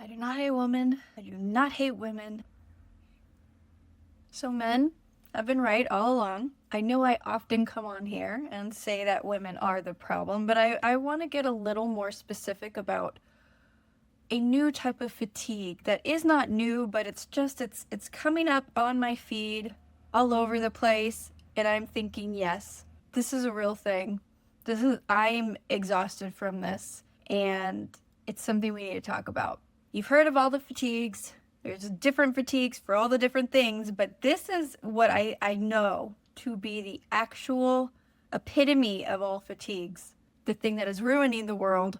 I do not hate women. I do not hate women. So men have been right all along. I know I often come on here and say that women are the problem, but I want to get a little more specific about a new type of fatigue that is not new, but it's coming up on my feed all over the place, and I'm thinking, yes, this is a real thing. I'm exhausted from this, and it's something we need to talk about. You've heard of all the fatigues. There's different fatigues for all the different things, but this is what I know to be the actual epitome of all fatigues. The thing that is ruining the world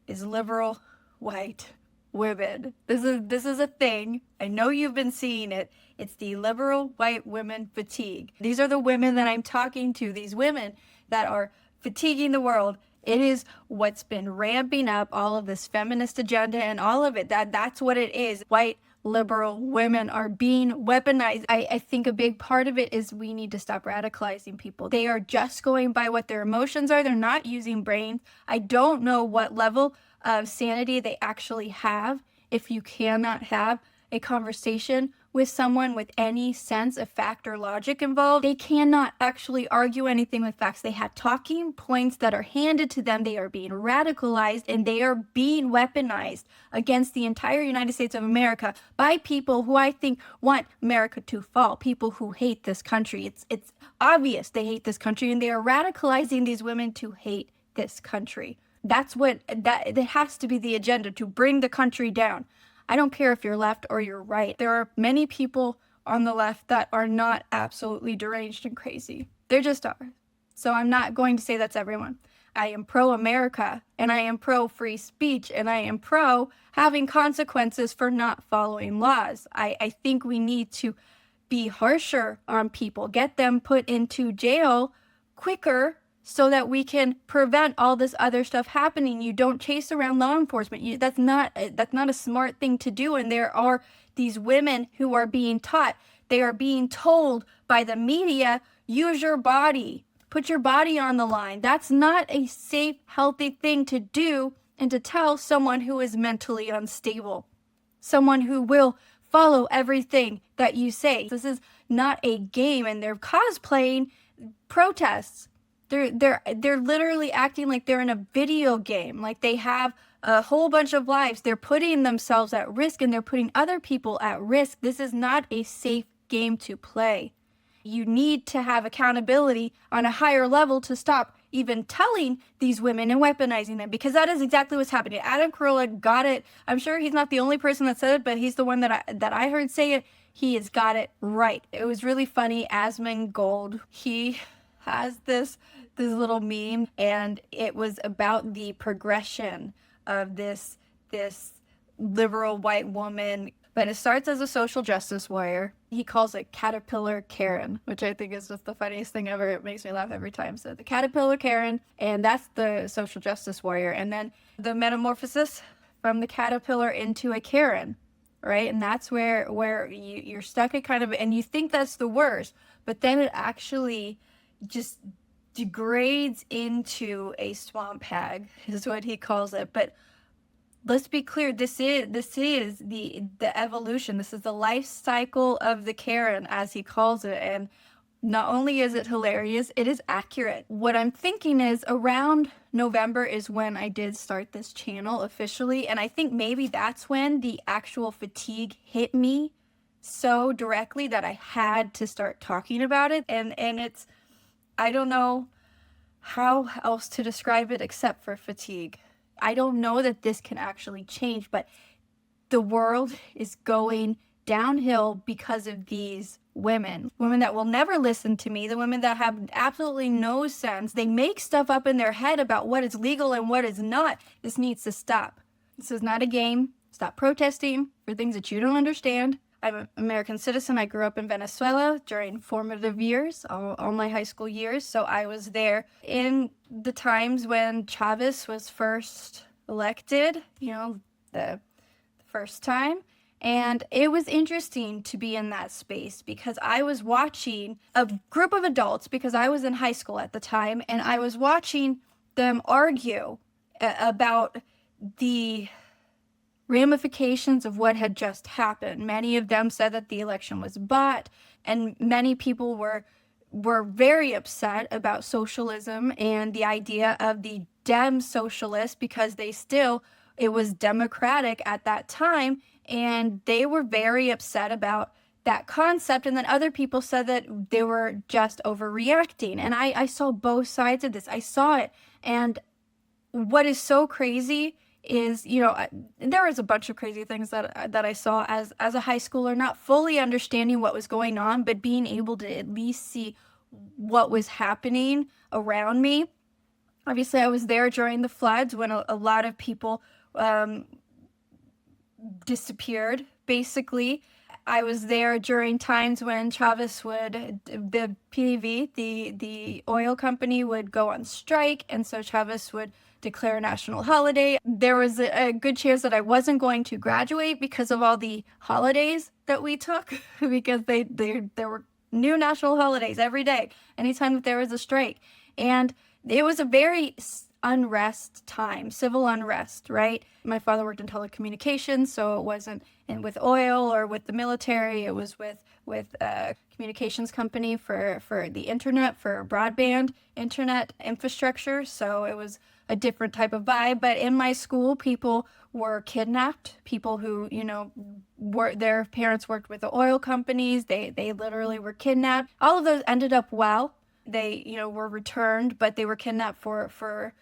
is liberal white women. This is a thing. I know you've been seeing it. It's the liberal white women fatigue. These are the women that I'm talking to, these women that are fatiguing the world. It is what's been ramping up all of this feminist agenda and all of it. That's what it is. White liberal women are being weaponized. I think a big part of it is we need to stop radicalizing people. They are just going by what their emotions are. They're not using brains. I don't know what level of sanity they actually have if you cannot have a conversation with someone with any sense of fact or logic involved. They cannot actually argue anything with facts. They have talking points that are handed to them. They are being radicalized and they are being weaponized against the entire United States of America by people who I think want America to fall, people who hate this country. It's obvious they hate this country, and they are radicalizing these women to hate this country. That has to be the agenda, to bring the country down. I don't care if you're left or you're right. There are many people on the left that are not absolutely deranged and crazy. They just are. So I'm not going to say that's everyone. I am pro-America, and I am pro-free speech, and I am pro having consequences for not following laws. I think we need to be harsher on people, get them put into jail quicker, so that we can prevent all this other stuff happening. You don't chase around law enforcement. That's not a smart thing to do. And there are these women who are being taught, they are being told by the media, use your body, put your body on the line. That's not a safe, healthy thing to do and to tell someone who is mentally unstable, someone who will follow everything that you say. This is not a game, and they're cosplaying protests. They're literally acting like they're in a video game, like they have a whole bunch of lives. They're putting themselves at risk, and they're putting other people at risk. This is not a safe game to play. You need to have accountability on a higher level to stop even telling these women and weaponizing them, because that is exactly what's happening. Adam Carolla got it. I'm sure he's not the only person that said it, but he's the one that I heard say it. He has got it right. It was really funny. Asmongold, he has this little meme, and it was about the progression of this liberal white woman. But it starts as a social justice warrior. He calls it Caterpillar Karen, which I think is just the funniest thing ever. It makes me laugh every time. So the Caterpillar Karen, and that's the social justice warrior. And then the metamorphosis from the caterpillar into a Karen, right? And that's where you're stuck at kind of, and you think that's the worst, but then it actually just degrades into a swamp hag, is what he calls it. But let's be clear, this is the evolution. This is the life cycle of the Karen, as he calls it. And not only is it hilarious, it is accurate. What I'm thinking is around November is when I did start this channel officially, and I think maybe that's when the actual fatigue hit me so directly that I had to start talking about it. And it's, I don't know how else to describe it except for fatigue. I don't know that this can actually change, but the world is going downhill because of these women that will never listen to me, the women that have absolutely no sense. They make stuff up in their head about what is legal and what is not. This needs to stop. This is not a game. Stop protesting for things that you don't understand. I'm an American citizen. I grew up in Venezuela during formative years, all my high school years. So I was there in the times when Chavez was first elected, the first time. And it was interesting to be in that space because I was watching a group of adults, because I was in high school at the time, and I was watching them argue about the ramifications of what had just happened. Many of them said that the election was bought, and many people were very upset about socialism and the idea of the Dem socialist, because it was democratic at that time, and they were very upset about that concept. And then other people said that they were just overreacting. And I saw both sides of this. I saw it. And what is so crazy is, there was a bunch of crazy things that I saw as a high schooler, not fully understanding what was going on, but being able to at least see what was happening around me. Obviously, I was there during the floods when a lot of people disappeared, basically. I was there during times when the PV, the oil company, would go on strike, and so Chavez would declare a national holiday. There was a good chance that I wasn't going to graduate because of all the holidays that we took, because there were new national holidays every day, anytime that there was a strike. And it was a very unrest time, civil unrest, right? My father worked in telecommunications, so it wasn't with oil or with the military. It was with a communications company for the internet, for broadband internet infrastructure. So it was a different type of vibe. But in my school, people were kidnapped. People who, their parents worked with the oil companies. They literally were kidnapped. All of those ended up well. They, were returned, but they were kidnapped for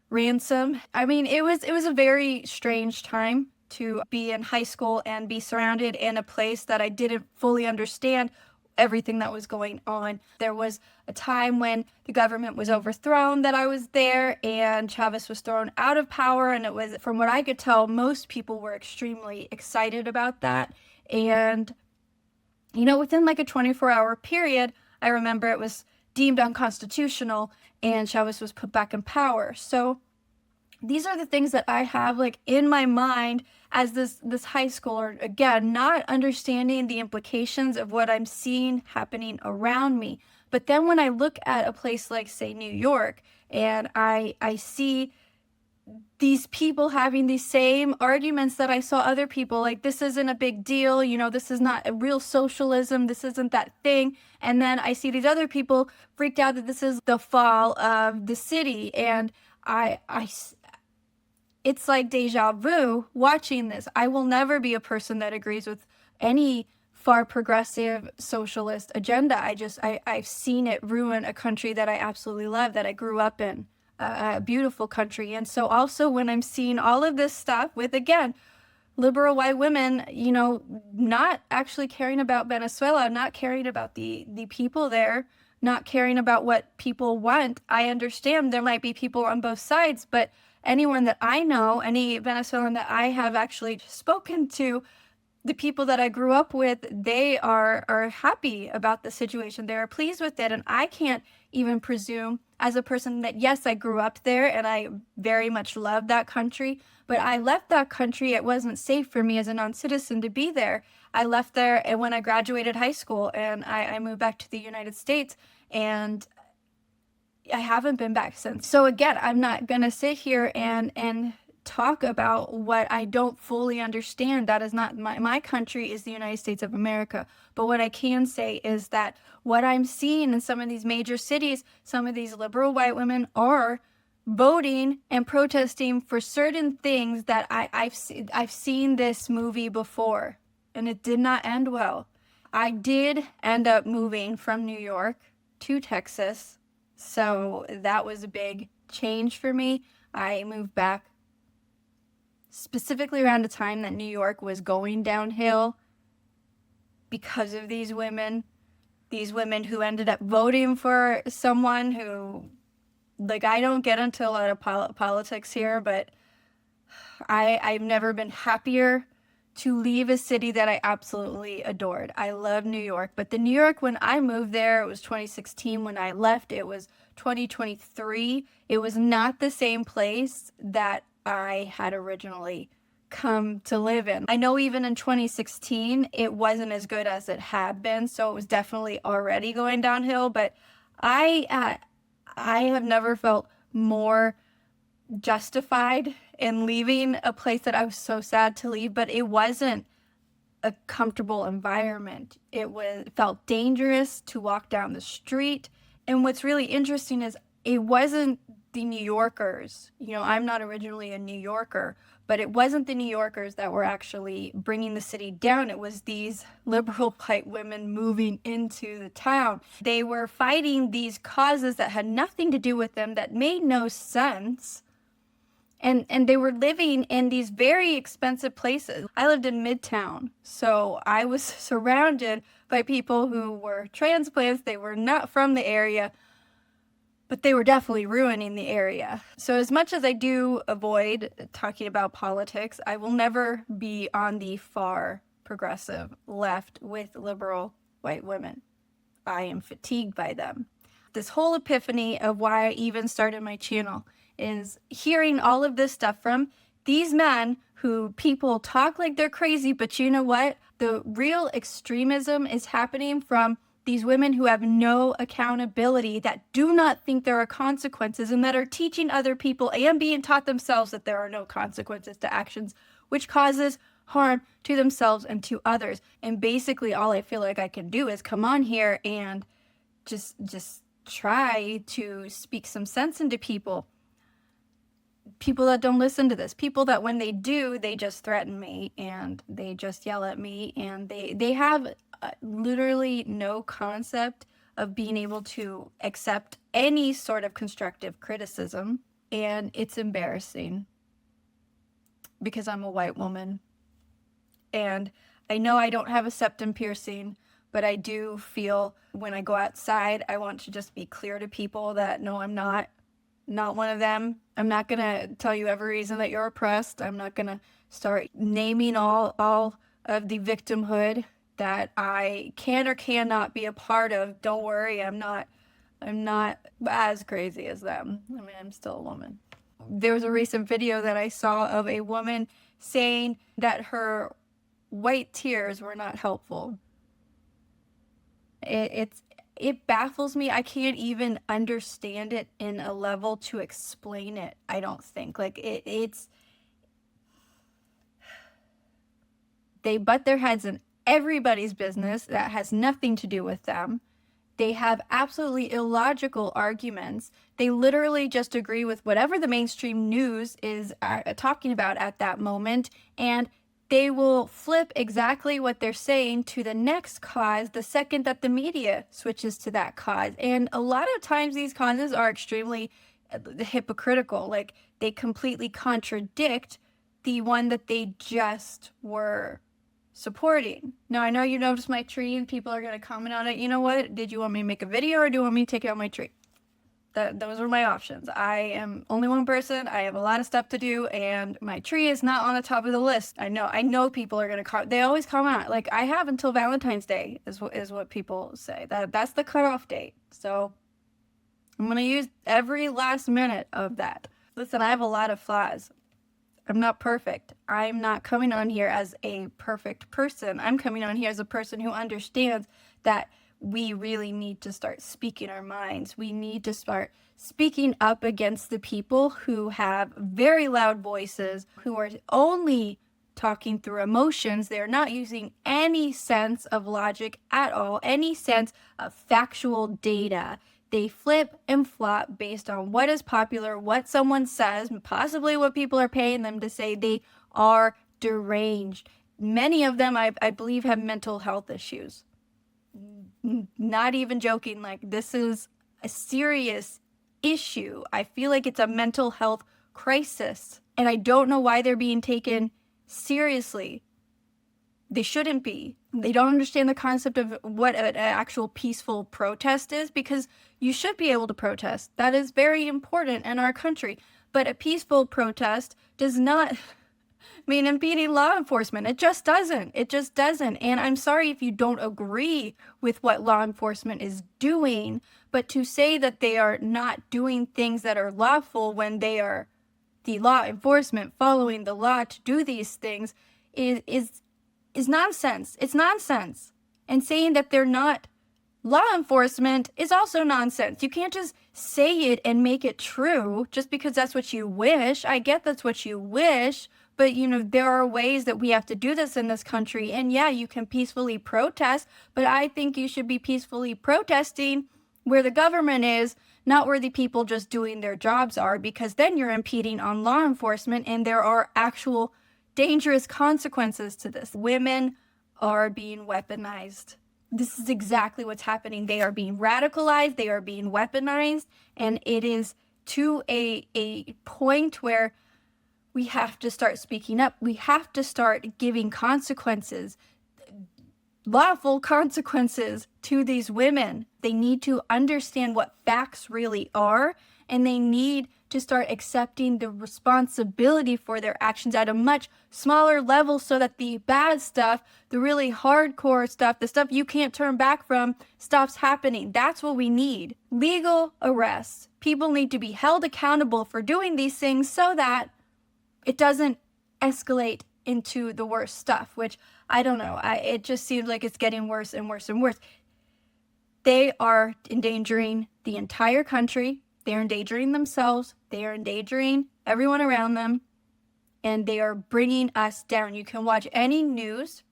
ransom. I mean, it was a very strange time to be in high school and be surrounded in a place that I didn't fully understand everything that was going on. There was a time when the government was overthrown that I was there, and Chavez was thrown out of power, and it was, from what I could tell, most people were extremely excited about that. And, within like a 24-hour period, I remember it was deemed unconstitutional and Chavez was put back in power. So these are the things that I have like in my mind as this high schooler, again, not understanding the implications of what I'm seeing happening around me. But then when I look at a place like, say, New York, and I see these people having these same arguments that I saw other people, like, this isn't a big deal, this is not a real socialism, this isn't that thing. And then I see these other people freaked out that this is the fall of the city. And it's like deja vu watching this. I will never be a person that agrees with any far progressive socialist agenda. I've seen it ruin a country that I absolutely love, that I grew up in. A beautiful country. And so also when I'm seeing all of this stuff with, again, liberal white women, not actually caring about Venezuela, not caring about the people there, not caring about what people want. I understand there might be people on both sides, but anyone that I know, any Venezuelan that I have actually spoken to, the people that I grew up with, they are happy about the situation. They're pleased with it. And I can't even presume, as a person that, yes, I grew up there and I very much love that country, but I left that country. It wasn't safe for me as a non-citizen to be there. I left there and when I graduated high school, and I moved back to the United States, and I haven't been back since. So again, I'm not going to sit here and talk about what I don't fully understand. That is not my country is the United States of America. But what I can say is that what I'm seeing in some of these major cities, some of these liberal white women are voting and protesting for certain things that I've seen this movie before, and it did not end well. I did end up moving from New York to Texas, so that was a big change for me. I moved back specifically around the time that New York was going downhill because of these women who ended up voting for someone who, like, I don't get into a lot of politics here, but I've never been happier to leave a city that I absolutely adored. I love New York, but the New York when I moved there, it was 2016. When I left, it was 2023. It was not the same place that I had originally come to live in. I know even in 2016, it wasn't as good as it had been, so it was definitely already going downhill, but I have never felt more justified in leaving a place that I was so sad to leave, but it wasn't a comfortable environment. It felt dangerous to walk down the street. And what's really interesting is it wasn't the New Yorkers. You know, I'm not originally a New Yorker, but it wasn't the New Yorkers that were actually bringing the city down. It was these liberal white women moving into the town. They were fighting these causes that had nothing to do with them, that made no sense. And they were living in these very expensive places. I lived in Midtown, so I was surrounded by people who were transplants. They were not from the area, but they were definitely ruining the area. So as much as I do avoid talking about politics, I will never be on the far progressive left with liberal white women. I am fatigued by them. This whole epiphany of why I even started my channel is hearing all of this stuff from these men who people talk like they're crazy, but you know what? The real extremism is happening from these women who have no accountability, that do not think there are consequences, and that are teaching other people and being taught themselves that there are no consequences to actions, which causes harm to themselves and to others. And basically all I feel like I can do is come on here and just try to speak some sense into people that don't listen to this, people that when they do, they just threaten me and they just yell at me, and they have literally no concept of being able to accept any sort of constructive criticism. And it's embarrassing because I'm a white woman, and I know I don't have a septum piercing, but I do feel when I go outside, I want to just be clear to people that no, I'm not one of them. I'm not going to tell you every reason that you're oppressed. I'm not going to start naming all of the victimhood that I can or cannot be a part of. Don't worry, I'm not as crazy as them. I mean, I'm still a woman. There was a recent video that I saw of a woman saying that her white tears were not helpful. It baffles me. I can't even understand it in a level to explain it, I don't think. Like, they butt their heads in everybody's business that has nothing to do with them. They have absolutely illogical arguments. They literally just agree with whatever the mainstream news is talking about at that moment, and they will flip exactly what they're saying to the next cause the second that the media switches to that cause. And a lot of times these causes are extremely hypocritical. Like, they completely contradict the one that they just were supporting. Now, I know you noticed my tree and people are going to comment on it. You know what? Did you want me to make a video, or do you want me to take out my tree? Those were my options. I am only one person. I have a lot of stuff to do, and my tree is not on the top of the list. I know people are going to they always comment. Like, I have until Valentine's Day is what people say. That's the cutoff date. So I'm going to use every last minute of that. Listen, I have a lot of flaws. I'm not perfect. I'm not coming on here as a perfect person. I'm coming on here as a person who understands that we really need to start speaking our minds. We need to start speaking up against the people who have very loud voices, who are only talking through emotions. They're not using any sense of logic at all, any sense of factual data. They flip and flop based on what is popular, what someone says, possibly what people are paying them to say. They are deranged. Many of them, I believe, have mental health issues. Not even joking. Like, this is a serious issue. I feel like it's a mental health crisis, and I don't know why they're being taken seriously. They shouldn't be. They don't understand the concept of what an actual peaceful protest is, because you should be able to protest. That is very important in our country. But a peaceful protest does not mean impeding law enforcement. It just doesn't. It just doesn't. And I'm sorry if you don't agree with what law enforcement is doing, but to say that they are not doing things that are lawful when they are the law enforcement following the law to do these things is nonsense. It's nonsense. And saying that they're not law enforcement is also nonsense. You can't just say it and make it true just because that's what you wish. I get that's what you wish, but there are ways that we have to do this in this country. And yeah, you can peacefully protest, but I think you should be peacefully protesting where the government is, not where the people just doing their jobs are, because then you're impeding on law enforcement and there are actual dangerous consequences to this. Women are being weaponized. This is exactly what's happening. They are being radicalized, they are being weaponized, and it is to a point where we have to start speaking up. We have to start giving consequences, lawful consequences to these women. They need to understand what facts really are, and they need to start accepting the responsibility for their actions at a much smaller level so that the bad stuff, the really hardcore stuff, the stuff you can't turn back from, stops happening. That's what we need. Legal arrests. People need to be held accountable for doing these things so that it doesn't escalate into the worst stuff, which I don't know. It just seems like it's getting worse and worse and worse. They are endangering the entire country. They're endangering themselves. They are endangering everyone around them. And they are bringing us down. You can watch any news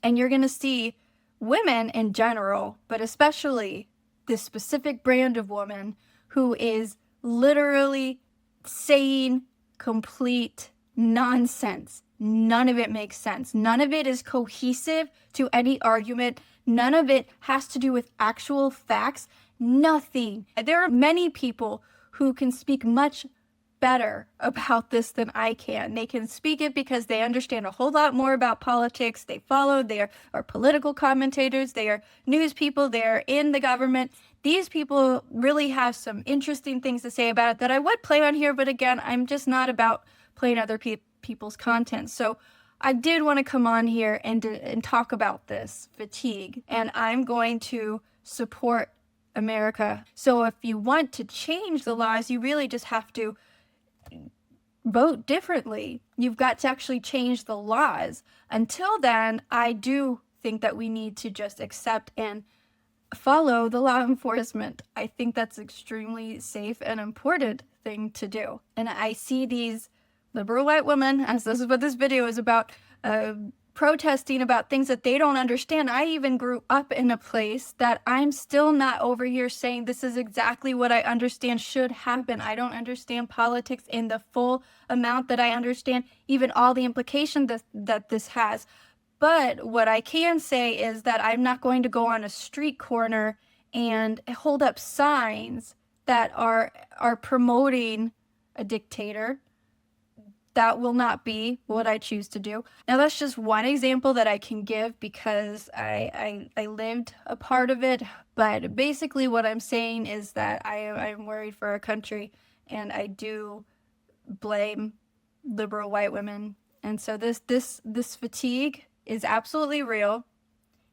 and you're going to see women in general, but especially this specific brand of woman who is literally saying complete nonsense. None of it makes sense. None of it is cohesive to any argument. None of it has to do with actual facts. Nothing. There are many people who can speak much better about this than I can. They can speak it because they understand a whole lot more about politics. They follow, they are political commentators, they are news people, they are in the government. These people really have some interesting things to say about it that I would play on here, but again, I'm just not about playing other people's content. So I did want to come on here and talk about this fatigue, and I'm going to support America. So if you want to change the laws, you really just have to vote differently. You've got to actually change the laws. Until then, I do think that we need to just accept and follow the law enforcement. I think that's extremely safe and important thing to do. And I see these liberal white women, as this is what this video is about, protesting about things that they don't understand. I even grew up in a place that I'm still not over here saying this is exactly what I understand should happen. I don't understand politics in the full amount that I understand, even all the implications that this has. But what I can say is that I'm not going to go on a street corner and hold up signs that are promoting a dictator. That will not be what I choose to do. Now, that's just one example that I can give because I lived a part of it. But basically what I'm saying is that I'm worried for our country, and I do blame liberal white women. And so this fatigue is absolutely real.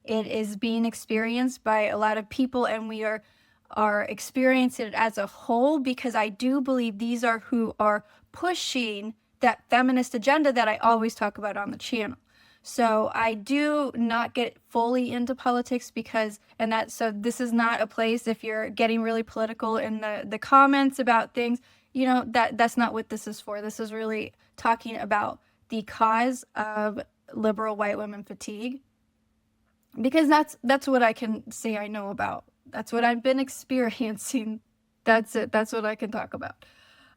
It is being experienced by a lot of people, and we are experiencing it as a whole, because I do believe these are who are pushing that feminist agenda that I always talk about on the channel. So I do not get fully into politics so this is not a place, if you're getting really political in the comments about things, that's not what this is for. This is really talking about the cause of liberal white women fatigue, because that's what I can say I know about. That's what I've been experiencing. That's it. That's what I can talk about.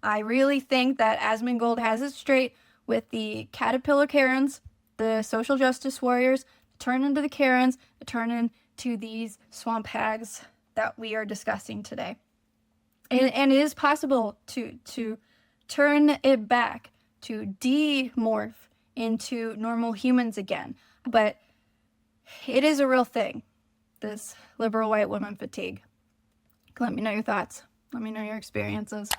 I really think that Asmongold has it straight with the caterpillar Karens, the social justice warriors, turn into the Karens, turn into these swamp hags that we are discussing today. And it is possible to turn it back, to demorph into normal humans again. But it is a real thing, this liberal white woman fatigue. Let me know your thoughts. Let me know your experiences.